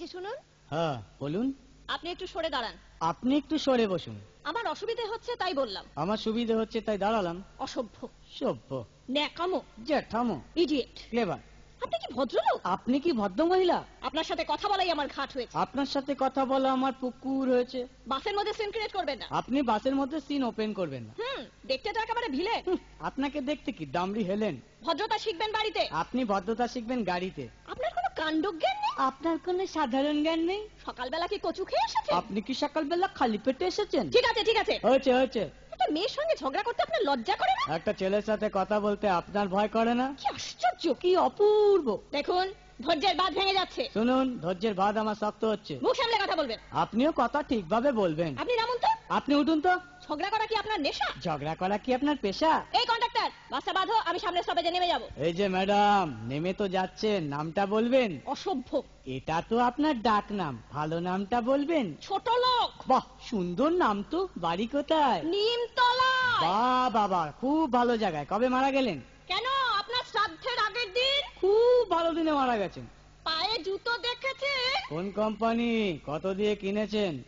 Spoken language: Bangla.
যে শুনুন। হ্যাঁ বলুন। আপনি একটু সরে দাঁড়ান। আপনি একটু সরে বসুন। আমার অসুবিধে হচ্ছে তাই বললাম। আমার সুবিধে হচ্ছে তাই দাঁড়ালাম। অসভ্য, সভ্য, ন্যাকামো, জ্যাঠামো, ইডিয়েট। ক্লেভার। আপনি কি ভদ্রলোক? আপনি কি ভদ্র মহিলা? আপনার সাথে কথা বলাই আমার ঘাট হয়েছে। আপনার সাথে কথা বলা আমার পুকুর হয়েছে। বাসের মধ্যে সিন ক্রিয়েট করবেন না। আপনি বাসের মধ্যে সিন ওপেন করবেন না। দেখতে তো একেবারে ভিলে। আপনাকে দেখতে কি ডামরি হেলেন। ভদ্রতা শিখবেন বাড়িতে। আপনি ভদ্রতা শিখবেন গাড়িতে। আপনার কোনো কাণ্ডজ্ঞান নেই। আপনার কোনো সাধারণ জ্ঞান নেই। সকালবেলা কি কচু খেয়ে এসেছেন? আপনি কি সকালবেলা খালি পেটে এসেছেন? ঠিক আছে ঠিক আছে, হয়েছে হয়েছে। একটা মেয়ের সঙ্গে ঝগড়া করতে আপনার লজ্জা করে না? একটা ছেলের সাথে কথা বলতে আপনার ভয় করে না? কি আশ্চর্য, কি অপূর্ব। দেখুন ধৈর্যের বাঁধ ভেঙে যাচ্ছে। শুনুন, ধৈর্যের বাঁধ আমার শক্ত হচ্ছে। মুখ সামলে কথা বলবেন। আপনিও কথা ঠিকভাবে বলবেন। আপনি নামুন তো। আপনি উঠুন তো। ঝগড়া করা কি আপনার নেশা? ঝগড়া করা কি আপনার পেশা? এই কন্ডাক্টর, বাসটা বাঁধো, আমি সামনের স্টপেজে নেমে যাব। এই যে ম্যাডাম, নেমে তো যাচ্ছেন, নামটা বলবেন। অসভ্য। এটা তো আপনার ডাক নাম, ভালো নামটা বলবেন। ছোট লোক। বাহ, সুন্দর নাম তো। বাড়ি কোথায়? নিমতলা। বাহ বাবা, খুব ভালো জায়গায়। কবে মারা গেলেন? কেন, আপনার শ্রাদ্ধের আগের দিন। খুব ভালো দিনে মারা গেছেন। পায়ে জুতো দেখেছে? কোন কোম্পানি? কত দিয়ে কিনেছেন?